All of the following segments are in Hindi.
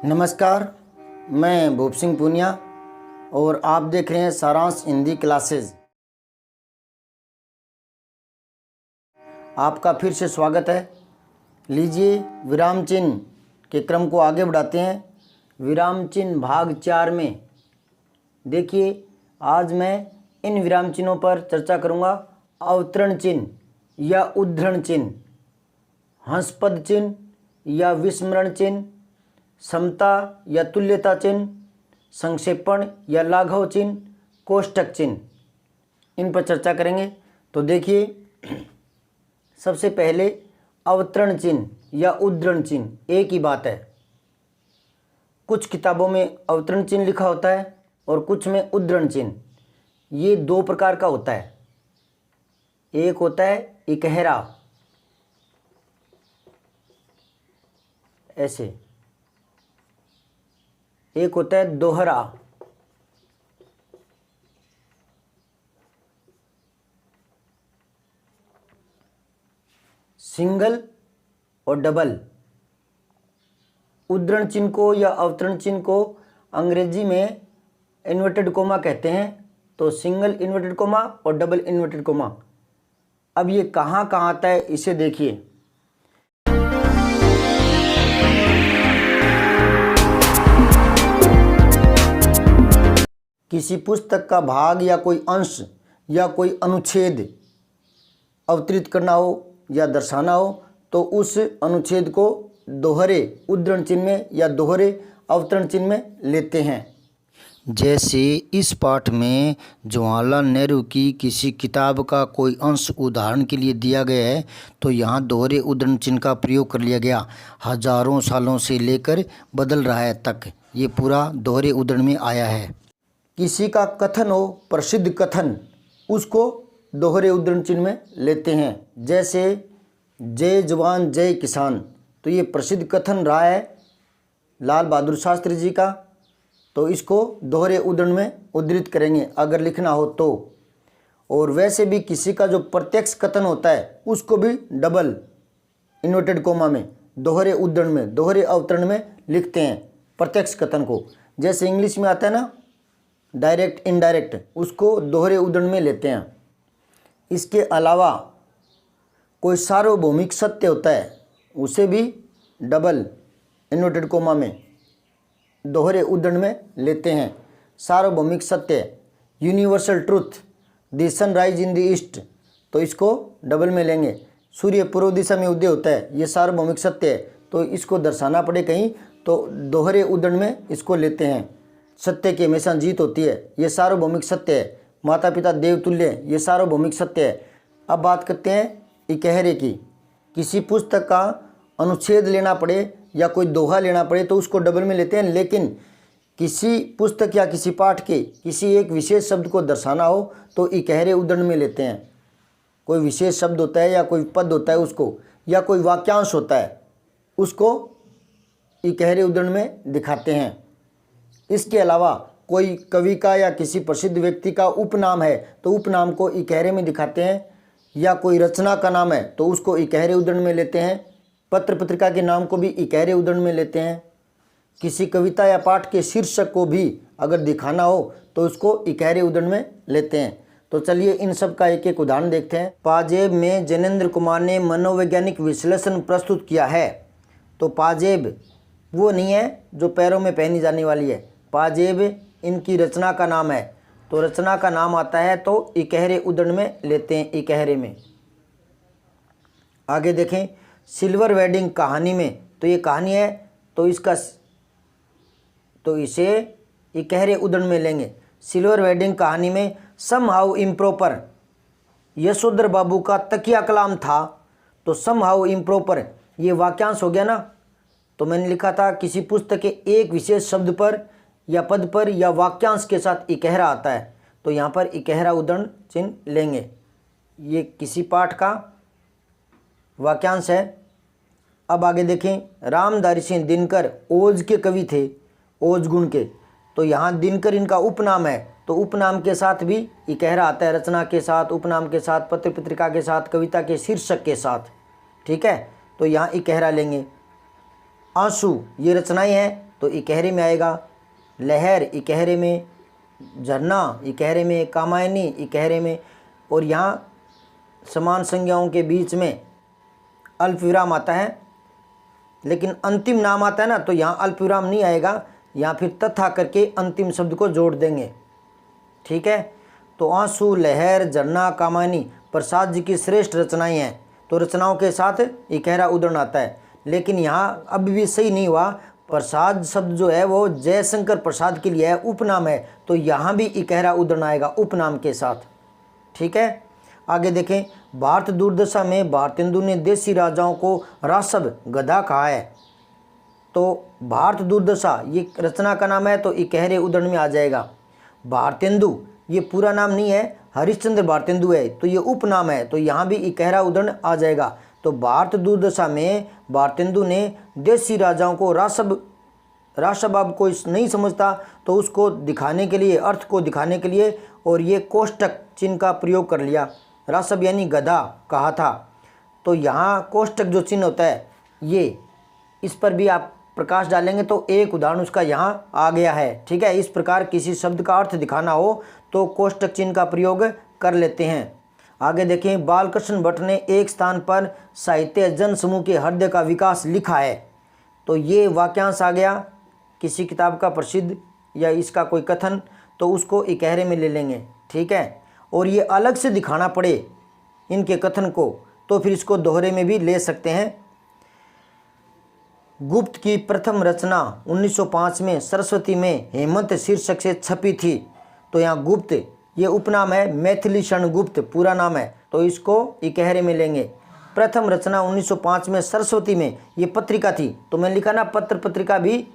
नमस्कार, मैं भूप सिंह पूनिया और आप देख रहे हैं सारांश हिंदी क्लासेज। आपका फिर से स्वागत है। लीजिए विराम चिन्ह के क्रम को आगे बढ़ाते हैं। विराम चिन्ह भाग 4 में देखिए, आज मैं इन विराम चिन्हों पर चर्चा करूंगा। अवतरण चिन्ह या उद्धरण चिन्ह, हंसपद चिन्ह या विस्मरण चिन्ह, समता या तुल्यता चिन्ह, संक्षेपण या लाघव चिन्ह, कोष्ठक चिन्ह, इन पर चर्चा करेंगे। तो देखिए, सबसे पहले अवतरण चिन्ह या उद्धरण चिन्ह एक ही बात है। कुछ किताबों में अवतरण चिन्ह लिखा होता है और कुछ में उद्धरण चिन्ह। ये दो प्रकार का होता है। एक होता है इकहरा, ऐसे, एक होता है दोहरा। सिंगल और डबल। उद्धरण चिन्ह को या अवतरण चिन्ह को अंग्रेजी में इन्वर्टेड कोमा कहते हैं। तो सिंगल इन्वर्टेड कोमा और डबल इन्वर्टेड कोमा। अब ये कहाँ कहाँ आता है इसे देखिए। किसी पुस्तक का भाग या कोई अंश या कोई अनुच्छेद अवतरित करना हो या दर्शाना हो तो उस अनुच्छेद को दोहरे उद्धरण चिन्ह में या दोहरे अवतरण चिन्ह में लेते हैं। जैसे इस पाठ में जवाहरलाल नेहरू की किसी किताब का कोई अंश उदाहरण के लिए दिया गया है, तो यहाँ दोहरे उद्धरण चिन्ह का प्रयोग कर लिया गया। हजारों सालों से लेकर बदल रहा है तक ये पूरा दोहरे उद्धरण में आया है। किसी का कथन हो, प्रसिद्ध कथन, उसको दोहरे उद्धरण चिन्ह में लेते हैं। जैसे जय जवान जय किसान, तो ये प्रसिद्ध कथन रहा है लाल बहादुर शास्त्री जी का, तो इसको दोहरे उद्धरण में उद्धृत करेंगे अगर लिखना हो तो। और वैसे भी किसी का जो प्रत्यक्ष कथन होता है उसको भी डबल इन्वर्टेड कोमा में दोहरे उद्धरण में दोहरे अवतरण में लिखते हैं प्रत्यक्ष कथन को। जैसे इंग्लिश में आता है ना डायरेक्ट इनडायरेक्ट, उसको दोहरे उद्धरण में लेते हैं। इसके अलावा कोई सार्वभौमिक सत्य होता है उसे भी डबल इन्वर्टेड कोमा में दोहरे उद्धरण में लेते हैं। सार्वभौमिक सत्य, universal truth, the sunrise in the east, तो इसको डबल में लेंगे। सूर्य पूर्व दिशा में उदय होता है, ये सार्वभौमिक सत्य है, तो इसको दर्शाना पड़े कहीं तो दोहरे उद्धरण में इसको लेते हैं। सत्य की हमेशा जीत होती है, ये सार्वभौमिक सत्य है। माता पिता देवतुल्य, ये सार्वभौमिक सत्य है। अब बात करते हैं इकहरे की। किसी पुस्तक का अनुच्छेद लेना पड़े या कोई दोहा लेना पड़े तो उसको डबल में लेते हैं, लेकिन किसी पुस्तक या किसी पाठ के किसी एक विशेष शब्द को दर्शाना हो तो इकहरे उद्धरण में लेते हैं। कोई विशेष शब्द होता है या कोई पद होता है उसको, या कोई वाक्यांश होता है उसको इकहरे उद्धरण में दिखाते हैं। इसके अलावा कोई कवि का या किसी प्रसिद्ध व्यक्ति का उपनाम है तो उपनाम को इकहरे में दिखाते हैं, या कोई रचना का नाम है तो उसको इकहरे उद्धरण में लेते हैं। पत्र पत्रिका के नाम को भी इकहरे उद्धरण में लेते हैं। किसी कविता या पाठ के शीर्षक को भी अगर दिखाना हो तो उसको इकहरे उद्धरण में लेते हैं। तो चलिए इन सब का एक एक उदाहरण देखते हैं। पाजेब में जैनेन्द्र कुमार ने मनोवैज्ञानिक विश्लेषण प्रस्तुत किया है। तो पाजेब वो नहीं है जो पैरों में पहनी जाने वाली है, पाजेब इनकी रचना का नाम है, तो रचना का नाम आता है तो इकहरे उद्धरण में लेते हैं, इकहरे में। आगे देखें, सिल्वर वेडिंग कहानी में, तो ये कहानी है तो इसे इकहरे उद्धरण में लेंगे। सिल्वर वेडिंग कहानी में समहाउ इम्प्रॉपर, यशोधर बाबू का तकिया कलाम था, तो समहाउ इम्प्रॉपर ये वाक्यांश हो गया ना। तो मैंने लिखा था किसी पुस्तक के एक विशेष शब्द पर या पद पर या वाक्यांश के साथ इकहरा आता है, तो यहाँ पर इकहरा उद्धरण चिन्ह लेंगे। ये किसी पाठ का वाक्यांश है। अब आगे देखें, रामधारी सिंह दिनकर ओज के कवि थे, ओज गुण के, तो यहाँ दिनकर इनका उपनाम है, तो उपनाम के साथ भी इकहरा आता है, रचना के साथ, उपनाम के साथ, पत्र पत्रिका के साथ, कविता के शीर्षक के साथ। ठीक है, तो यहाँ इकहरा लेंगे। आंसू ये रचनाएं हैं तो इकहरे में आएगा लहर, इकहरे में झरना, इकहरे में कामायनी, इकहरे में। और यहाँ समान संज्ञाओं के बीच में अल्प विराम आता है, लेकिन अंतिम नाम आता है ना, तो यहाँ अल्प विराम नहीं आएगा, यहाँ फिर तथा करके अंतिम शब्द को जोड़ देंगे। ठीक है, तो आंसू, लहर, झरना, कामायनी प्रसाद जी की श्रेष्ठ रचनाएं हैं, तो रचनाओं के साथ इकहरा उदाहरण आता है। लेकिन यहाँ अब भी सही नहीं हुआ, प्रसाद शब्द जो है वो जयशंकर प्रसाद के लिए है, उपनाम है, तो यहाँ भी इकहरा उदाहरण आएगा उपनाम के साथ। ठीक है, आगे देखें। भारत दुर्दशा में भारतेंदु ने देसी राजाओं को रासब गधा कहा है, तो भारत दुर्दशा ये रचना का नाम है, तो इकहरे उदाहरण में आ जाएगा। भारतेंदु ये पूरा नाम नहीं है, हरिश्चंद्र भारतेंदु है, तो ये उपनाम है, तो यहाँ भी इकहरा उदाहरण आ जाएगा। तो भारत दुर्दशा में भारतेंदु ने देसी राजाओं को रासब अब कोई नहीं समझता, तो उसको दिखाने के लिए, अर्थ को दिखाने के लिए, और ये कोष्टक चिन्ह का प्रयोग कर लिया। रासब यानी गधा कहा था, तो यहाँ कोष्टक जो चिन्ह होता है ये, इस पर भी आप प्रकाश डालेंगे तो एक उदाहरण उसका यहाँ आ गया है। ठीक है, इस प्रकार किसी शब्द का अर्थ दिखाना हो तो कोष्टक चिन्ह का प्रयोग कर लेते हैं। आगे देखें। बालकृष्ण भट्ट ने एक स्थान पर साहित्य जन समूह के हृदय का विकास लिखा है, तो ये वाक्यांश आ गया किसी किताब का प्रसिद्ध या इसका कोई कथन, तो उसको इकहरे में ले लेंगे। ठीक है, और ये अलग से दिखाना पड़े इनके कथन को, तो फिर इसको दोहरे में भी ले सकते हैं। गुप्त की प्रथम रचना 1905 में सरस्वती में हेमंत शीर्षक से छपी थी, तो यहाँ गुप्त ये उपनाम है, मैथिली शरण गुप्त पूरा नाम है, तो इसको इकहरे में लेंगे। प्रथम रचना 1905 में सरस्वती में, ये पत्रिका थी, तो मैं लिखा ना पत्र पत्रिका भी,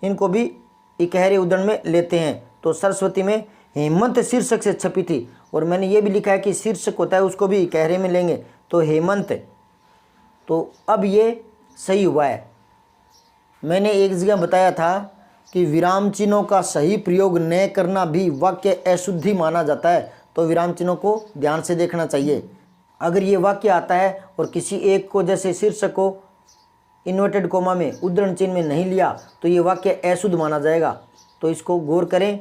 इनको भी इकहरे उदाहरण में लेते हैं। तो सरस्वती में हेमंत शीर्षक से छपी थी, और मैंने ये भी लिखा है कि शीर्षक होता है उसको भी इकहरे में लेंगे, तो हेमंत। तो अब ये सही हुआ है। मैंने एक जगह बताया था कि विराम चिन्हों का सही प्रयोग न करना भी वाक्य अशुद्धि माना जाता है, तो विराम चिन्हों को ध्यान से देखना चाहिए। अगर ये वाक्य आता है और किसी एक को, जैसे शीर्षक को इन्वर्टेड कोमा में उद्धरण चिन्ह में नहीं लिया, तो ये वाक्य अशुद्ध माना जाएगा, तो इसको गौर करें।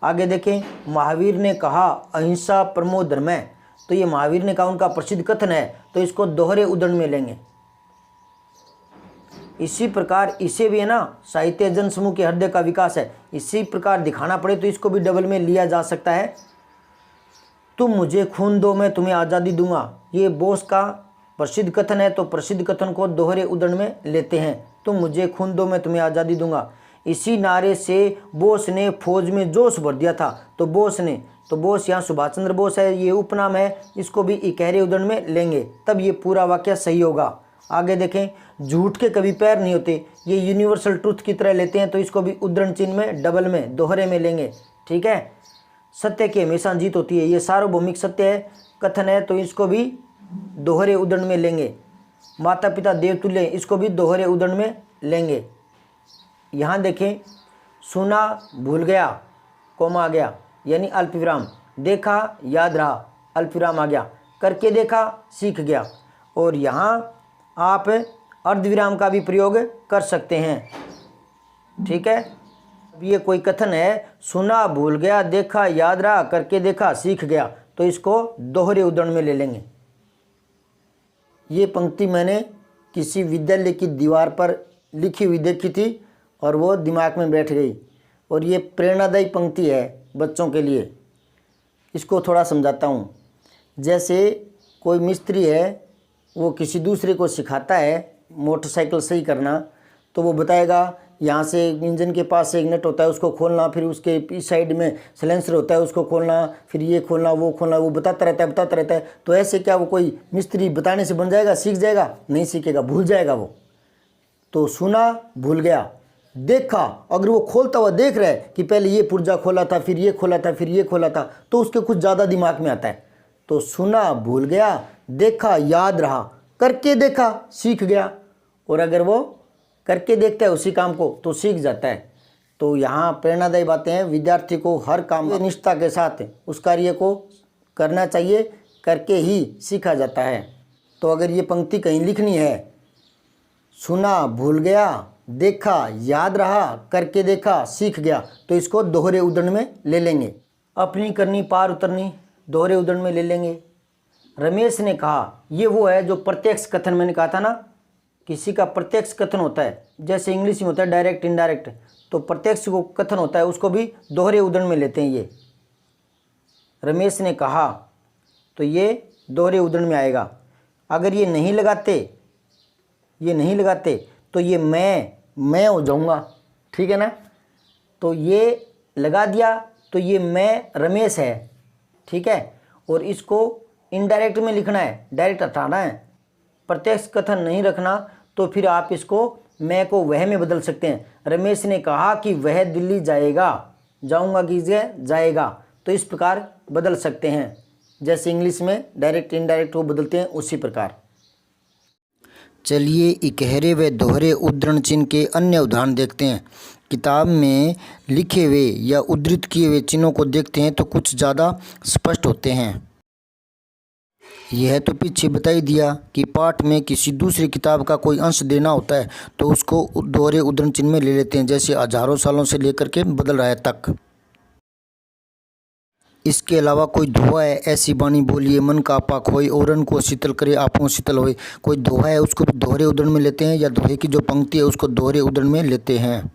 आगे देखें। महावीर ने कहा अहिंसा परमो धर्म है, तो ये महावीर ने कहा उनका प्रसिद्ध कथन है, तो इसको दोहरे उदाहरण में लेंगे। इसी प्रकार इसे भी है ना, साहित्य जन समूह के हृदय का विकास है, इसी प्रकार दिखाना पड़े तो इसको भी डबल में लिया जा सकता है। तुम मुझे खून दो मैं तुम्हें आज़ादी दूंगा, ये बोस का प्रसिद्ध कथन है, तो प्रसिद्ध कथन को दोहरे उदाहरण में लेते हैं। तुम मुझे खून दो मैं तुम्हें आज़ादी दूंगा, इसी नारे से बोस ने फौज में जोश भर दिया था, तो बोस ने, तो बोस यहाँ सुभाष चंद्र बोस है, ये उपनाम है, इसको भी इकहरे उदाहरण में लेंगे, तब ये पूरा वाक्य सही होगा। आगे देखें। झूठ के कभी पैर नहीं होते, ये यूनिवर्सल ट्रुथ की तरह लेते हैं, तो इसको भी उद्धरण चिन्ह में डबल में दोहरे में लेंगे। ठीक है। सत्य की हमेशा जीत होती है, ये सार्वभौमिक सत्य है, कथन है, तो इसको भी दोहरे उद्धरण में लेंगे। माता पिता देवतुल्य, इसको भी दोहरे उद्धरण में लेंगे। यहाँ देखें। सुना भूल गया, कोमा आ गया यानी अल्प विराम, देखा याद रहा, अल्प विराम आ गया, करके देखा सीख गया, और यहाँ आप अर्धविराम का भी प्रयोग कर सकते हैं। ठीक है। अब ये कोई कथन है, सुना भूल गया, देखा याद रहा, करके देखा सीख गया, तो इसको दोहरे उदाहरण में ले लेंगे। ये पंक्ति मैंने किसी विद्यालय की दीवार पर लिखी हुई देखी थी और वो दिमाग में बैठ गई, और ये प्रेरणादायी पंक्ति है बच्चों के लिए। इसको थोड़ा समझाता हूँ। जैसे कोई मिस्त्री है, वो किसी दूसरे को सिखाता है मोटरसाइकिल सही करना, तो वो बताएगा यहाँ से इंजन के पास से एक नट होता है उसको खोलना, फिर उसके इस साइड में सिलेंसर होता है उसको खोलना, फिर ये खोलना वो खोलना, वो बताता रहता है। तो ऐसे क्या वो कोई मिस्त्री बताने से बन जाएगा, सीख जाएगा? नहीं सीखेगा, भूल जाएगा वो। तो सुना भूल गया, देखा, अगर वो खोलता हुआ देख रहा है कि पहले ये पुर्जा खोला था, फिर ये खोला था, फिर ये खोला था, तो उसके कुछ ज़्यादा दिमाग में आता है। तो सुना भूल गया, देखा याद रहा, करके देखा सीख गया, और अगर वो करके देखता है उसी काम को तो सीख जाता है। तो यहाँ प्रेरणादायी बातें हैं। विद्यार्थी को हर काम निष्ठा के साथ उस कार्य को करना चाहिए, करके ही सीखा जाता है। तो अगर ये पंक्ति कहीं लिखनी है, सुना भूल गया, देखा, याद रहा, करके देखा, सीख गया, तो इसको दोहरे उद्धरण में ले लेंगे। अपनी करनी पार उतरनी दोहरे उद्धरण में ले लेंगे। रमेश ने कहा, ये वो है जो प्रत्यक्ष कथन मैंने कहा था ना, किसी का प्रत्यक्ष कथन होता है, जैसे इंग्लिश में होता है डायरेक्ट इनडायरेक्ट, तो प्रत्यक्ष को कथन होता है उसको भी दोहरे उद्धरण में लेते हैं। ये रमेश ने कहा तो ये दोहरे उद्धरण में आएगा। अगर ये नहीं लगाते तो ये मैं हो जाऊंगा, ठीक है ना। तो ये लगा दिया तो ये मैं रमेश है, ठीक है। और इसको इनडायरेक्ट में लिखना है, डायरेक्ट हटाना है, प्रत्यक्ष कथन नहीं रखना। तो फिर आप इसको मैं को वह में बदल सकते हैं। रमेश ने कहा कि वह दिल्ली जाएगा, जाऊंगा कीजिए जाएगा, तो इस प्रकार बदल सकते हैं। जैसे इंग्लिश में डायरेक्ट इनडायरेक्ट वो बदलते हैं, उसी प्रकार। चलिए इकहरे व दोहरे उद्धरण चिन्ह के अन्य उदाहरण देखते हैं। किताब में लिखे हुए या उद्धृत किए हुए चिन्हों को देखते हैं तो कुछ ज़्यादा स्पष्ट होते हैं। यह तो पीछे बता ही दिया कि पाठ में किसी दूसरी किताब का कोई अंश देना होता है तो उसको दोहरे उद्धरण चिन्ह में ले लेते हैं, जैसे हजारों सालों से लेकर के बदल रहा है तक। इसके अलावा कोई दोहा है, ऐसी बानी बोलिए मन का आपा खोए, औरन को शीतल करे आपो शीतल होए। कोई दोहा है उसको भी दोहरे उद्धरण में लेते हैं, या दोहे की जो पंक्ति है उसको दोहरे उद्धरण में लेते हैं।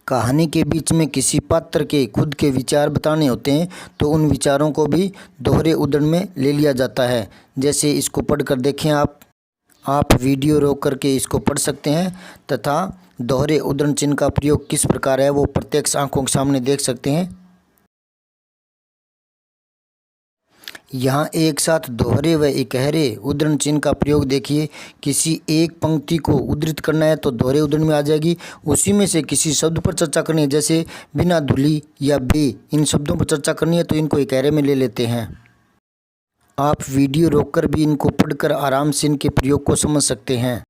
कहानी के बीच में किसी पात्र के खुद के विचार बताने होते हैं तो उन विचारों को भी दोहरे उद्धरण में ले लिया जाता है। जैसे इसको पढ़कर देखें, आप वीडियो रोक करके इसको पढ़ सकते हैं तथा दोहरे उद्धरण चिन्ह का प्रयोग किस प्रकार है वो प्रत्यक्ष आंखों के सामने देख सकते हैं। यहाँ एक साथ दोहरे व इकहरे उद्धरण चिन्ह का प्रयोग देखिए। किसी एक पंक्ति को उद्धृत करना है तो दोहरे उद्धरण में आ जाएगी। उसी में से किसी शब्द पर चर्चा करनी है, जैसे बिना धुली या बे, इन शब्दों पर चर्चा करनी है तो इनको इकहरे में ले लेते हैं। आप वीडियो रोककर भी इनको पढ़कर आराम से इनके प्रयोग को समझ सकते हैं।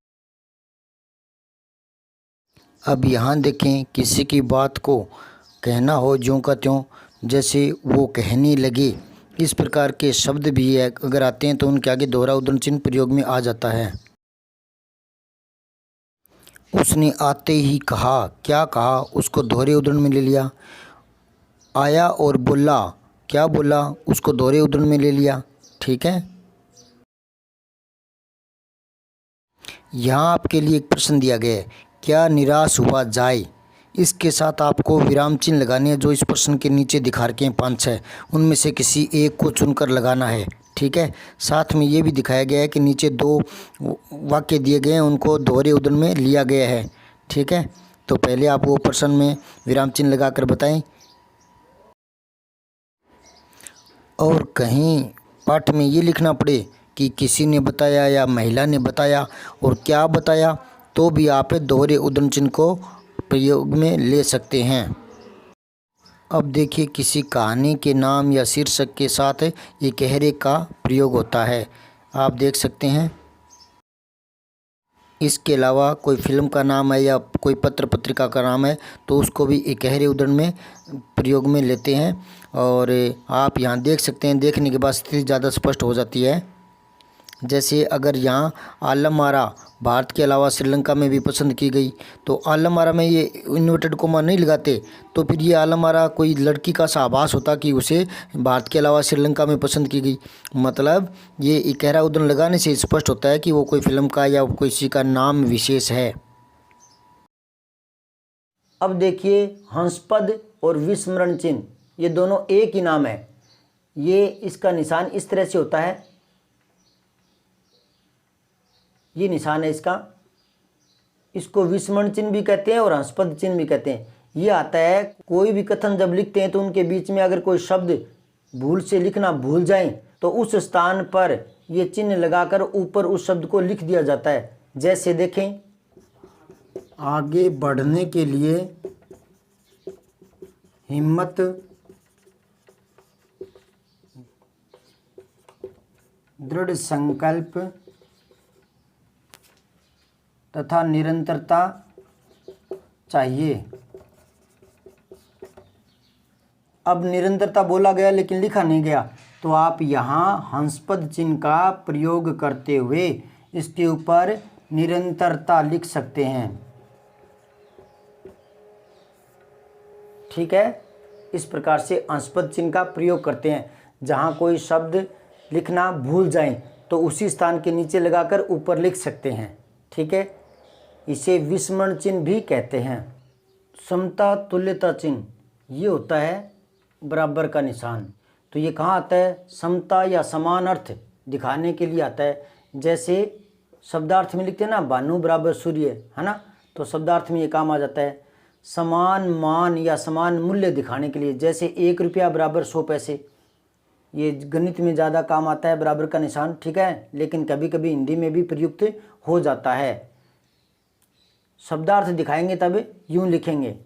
अब यहाँ देखें, किसी की बात को कहना हो ज्यों का त्यों, जैसे वो कहने लगे, इस प्रकार के शब्द भी अगर आते हैं तो उनके आगे दोहरा उद्धरण चिन्ह प्रयोग में आ जाता है। उसने आते ही कहा, क्या कहा, उसको दोहरे उद्धरण में ले लिया। आया और बोला, क्या बोला, उसको दोहरे उद्धरण में ले लिया, ठीक है। यहाँ आपके लिए एक प्रश्न दिया गया है, क्या निराश हुआ जाए। इसके साथ आपको विराम चिन्ह लगाने हैं जो इस प्रश्न के नीचे दिखा रखे हैं 5-6, उनमें से किसी एक को चुनकर लगाना है, ठीक है। साथ में ये भी दिखाया गया है कि नीचे 2 वाक्य दिए गए हैं, उनको दोहरे उद्धरण में लिया गया है, ठीक है। तो पहले आप वो प्रश्न में विराम चिन्ह लगाकर बताएं। और कहीं पाठ में ये लिखना पड़े कि किसी ने बताया या महिला ने बताया और क्या बताया, तो भी आप दोहरे उद्धरण चिन्ह को प्रयोग में ले सकते हैं। अब देखिए, किसी कहानी के नाम या शीर्षक के साथ इकहरे का प्रयोग होता है, आप देख सकते हैं। इसके अलावा कोई फिल्म का नाम है या कोई पत्र पत्रिका का नाम है तो उसको भी इकहरे उद्धरण में प्रयोग में लेते हैं। और आप यहाँ देख सकते हैं, देखने के बाद स्थिति ज़्यादा स्पष्ट हो जाती है। जैसे अगर यहाँ आलम आरा भारत के अलावा श्रीलंका में भी पसंद की गई तो आलम आरा में ये इन्वर्टेड कोमा नहीं लगाते, तो फिर ये आलम आरा कोई लड़की का सा आभास होता कि उसे भारत के अलावा श्रीलंका में पसंद की गई। मतलब ये इकहरा उद्धरण लगाने से स्पष्ट होता है कि वो कोई फिल्म का या किसी का नाम विशेष है। अब देखिए, हंसपद और विस्मरण चिन्ह, ये दोनों एक ही नाम है। ये इसका निशान इस तरह से होता है, ये निशान है इसका, इसको विस्मरण चिन्ह भी कहते हैं और हंसपद चिन्ह भी कहते हैं। ये आता है, कोई भी कथन जब लिखते हैं तो उनके बीच में अगर कोई शब्द भूल से लिखना भूल जाए तो उस स्थान पर ये चिन्ह लगाकर ऊपर उस शब्द को लिख दिया जाता है। जैसे देखें, आगे बढ़ने के लिए हिम्मत, दृढ़ संकल्प तथा निरंतरता चाहिए। अब निरंतरता बोला गया लेकिन लिखा नहीं गया, तो आप यहाँ हंसपद चिन्ह का प्रयोग करते हुए इसके ऊपर निरंतरता लिख सकते हैं। ठीक है, इस प्रकार से अंशपद चिन्ह का प्रयोग करते हैं। जहाँ कोई शब्द लिखना भूल जाएं तो उसी स्थान के नीचे लगाकर ऊपर लिख सकते हैं। ठीक है, इसे विस्मरण चिन्ह भी कहते हैं। समता तुल्यता चिन्ह ये होता है बराबर का निशान। तो ये कहाँ आता है? समता या समान अर्थ दिखाने के लिए आता है। जैसे शब्दार्थ में लिखते हैं ना, भानु बराबर सूर्य, है ना, तो शब्दार्थ में ये काम आ जाता है। समान मान या समान मूल्य दिखाने के लिए, जैसे 1 रुपया बराबर 100 पैसे, ये गणित में ज़्यादा काम आता है बराबर का निशान। ठीक है, लेकिन कभी कभी हिंदी में भी प्रयुक्त हो जाता है। शब्दार्थ दिखाएंगे तब यूँ लिखेंगे,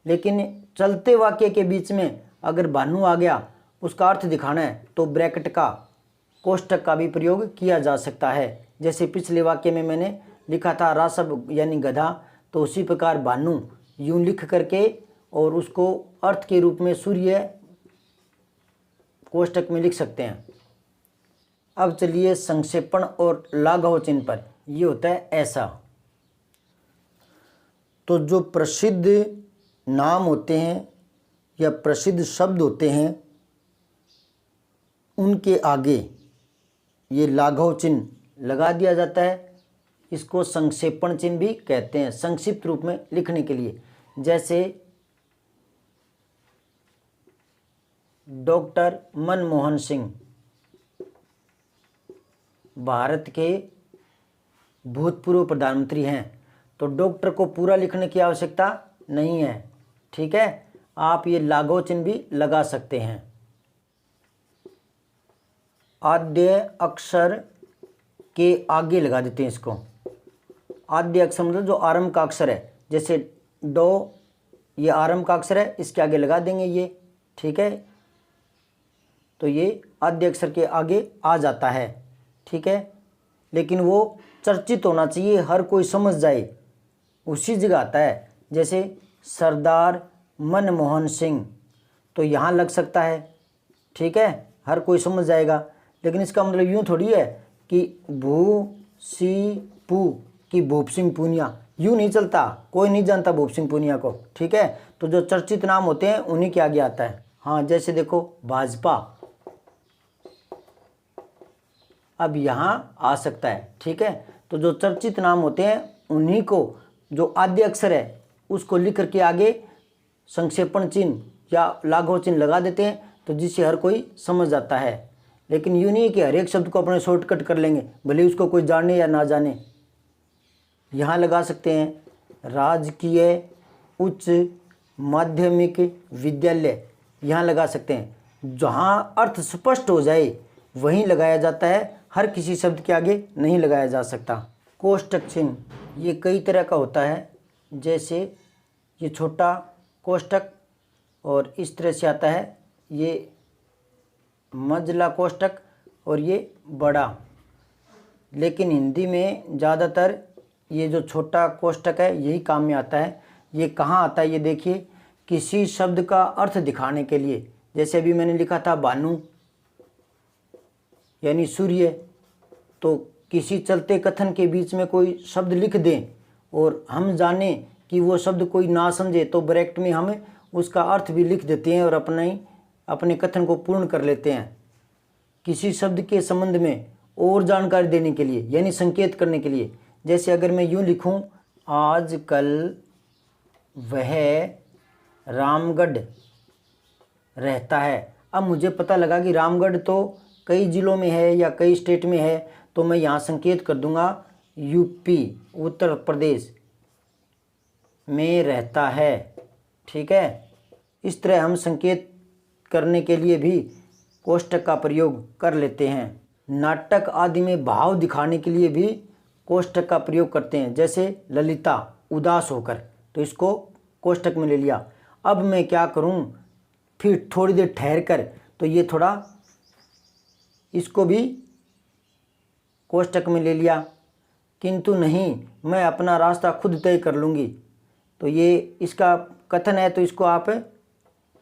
लेकिन चलते वाक्य के बीच में अगर भानु आ गया, उसका अर्थ दिखाना है, तो ब्रैकेट का, कोष्ठक का भी प्रयोग किया जा सकता है। जैसे पिछले वाक्य में मैंने लिखा था रासब यानी गधा, तो उसी प्रकार भानु यूँ लिख करके और उसको अर्थ के रूप में सूर्य कोष्ठक में लिख सकते हैं। अब चलिए संक्षेपण और लाघव चिन्ह पर। ये होता है ऐसा। तो जो प्रसिद्ध नाम होते हैं या प्रसिद्ध शब्द होते हैं, उनके आगे ये लाघव चिन्ह लगा दिया जाता है। इसको संक्षेपण चिन्ह भी कहते हैं, संक्षिप्त रूप में लिखने के लिए। जैसे डॉक्टर मनमोहन सिंह भारत के भूतपूर्व प्रधानमंत्री हैं, तो डॉक्टर को पूरा लिखने की आवश्यकता नहीं है। ठीक है, आप ये लाघव चिन्ह भी लगा सकते हैं। आद्य अक्षर के आगे लगा देते हैं इसको। आद्य अक्षर मतलब जो आरंभ का अक्षर है, जैसे डो, ये आरंभ का अक्षर है, इसके आगे लगा देंगे ये। ठीक है, तो ये आद्य अक्षर के आगे आ जाता है। ठीक है, लेकिन वो चर्चित होना चाहिए, हर कोई समझ जाए, उसी जगह आता है। जैसे सरदार मनमोहन सिंह, तो यहाँ लग सकता है। ठीक है, हर कोई समझ जाएगा, लेकिन इसका मतलब यूँ थोड़ी है कि भू सी पू की भूप सिंह पूनिया, यूँ नहीं चलता, कोई नहीं जानता भूप सिंह पूनिया को। ठीक है, तो जो चर्चित नाम होते हैं उन्हीं के आगे आता है। हाँ, जैसे देखो भाजपा, अब यहाँ आ सकता है। ठीक है, तो जो चर्चित नाम होते हैं उन्हीं को, जो आद्य अक्षर है उसको लिख करके आगे संक्षेपण चिन्ह या लाघव चिन्ह लगा देते हैं, तो जिससे हर कोई समझ जाता है। लेकिन यूँ नहीं कि हर एक शब्द को अपने शॉर्टकट कर लेंगे, भले उसको कोई जाने या ना जाने। यहाँ लगा सकते हैं राजकीय उच्च माध्यमिक विद्यालय, यहाँ लगा सकते हैं। जहाँ अर्थ स्पष्ट हो जाए वहीं लगाया जाता है, हर किसी शब्द के आगे नहीं लगाया जा सकता। कोष्ठक चिन्ह ये कई तरह का होता है। जैसे ये छोटा कोष्ठक और इस तरह से आता है, ये मंझला कोष्ठक और ये बड़ा। लेकिन हिंदी में ज़्यादातर ये जो छोटा कोष्ठक है यही काम में आता है। ये कहाँ आता है ये देखिए, किसी शब्द का अर्थ दिखाने के लिए। जैसे अभी मैंने लिखा था भानु यानी सूर्य, तो किसी चलते कथन के बीच में कोई शब्द लिख दें और हम जाने कि वो शब्द कोई ना समझे, तो ब्रैकेट में हम उसका अर्थ भी लिख देते हैं और अपने कथन को पूर्ण कर लेते हैं। किसी शब्द के संबंध में और जानकारी देने के लिए यानी संकेत करने के लिए। जैसे अगर मैं यूँ लिखूँ, आजकल वह रामगढ़ रहता है। अब मुझे पता लगा कि रामगढ़ तो कई ज़िलों में है या कई स्टेट में है, तो मैं यहाँ संकेत कर दूँगा यूपी उत्तर प्रदेश में रहता है। ठीक है, इस तरह हम संकेत करने के लिए भी कोष्ठक का प्रयोग कर लेते हैं। नाटक आदि में भाव दिखाने के लिए भी कोष्ठक का प्रयोग करते हैं। जैसे ललिता उदास होकर, तो इसको कोष्ठक में ले लिया। अब मैं क्या करूं, फिर थोड़ी देर ठहर कर, तो ये थोड़ा इसको भी कोष्ठक में ले लिया। किंतु नहीं, मैं अपना रास्ता खुद तय कर लूँगी, तो ये इसका कथन है, तो इसको आप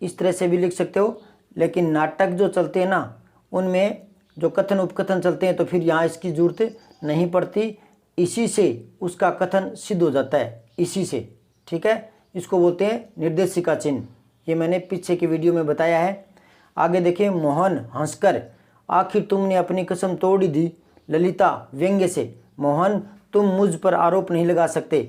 इस तरह से भी लिख सकते हो। लेकिन नाटक जो चलते हैं ना, उनमें जो कथन उपकथन चलते हैं, तो फिर यहाँ इसकी ज़रूरत नहीं पड़ती। इसी से उसका कथन सिद्ध हो जाता है, इसी से। ठीक है, इसको बोलते हैं निर्देशिका चिन्ह। ये मैंने पीछे की वीडियो में बताया है। आगे देखिए, मोहन हंसकर, आखिर तुमने अपनी कसम तोड़ दी। ललिता व्यंग्य से, मोहन तुम मुझ पर आरोप नहीं लगा सकते।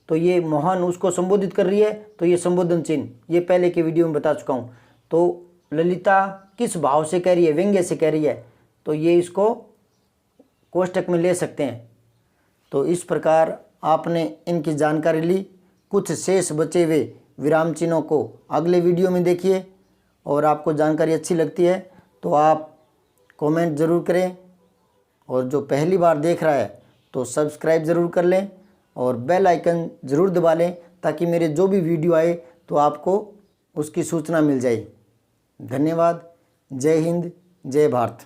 तो ये मोहन उसको संबोधित कर रही है, तो ये संबोधन चिन्ह, ये पहले के वीडियो में बता चुका हूँ। तो ललिता किस भाव से कह रही है, व्यंग्य से कह रही है, तो ये इसको कोष्टक में ले सकते हैं। तो इस प्रकार आपने इनकी जानकारी ली। कुछ शेष बचे हुए विराम चिन्हों को अगले वीडियो में देखिए, और आपको जानकारी अच्छी लगती है तो आप कमेंट ज़रूर करें, और जो पहली बार देख रहा है तो सब्सक्राइब ज़रूर कर लें और बेल आइकन ज़रूर दबा लें, ताकि मेरे जो भी वीडियो आए तो आपको उसकी सूचना मिल जाए। धन्यवाद। जय हिंद, जय भारत।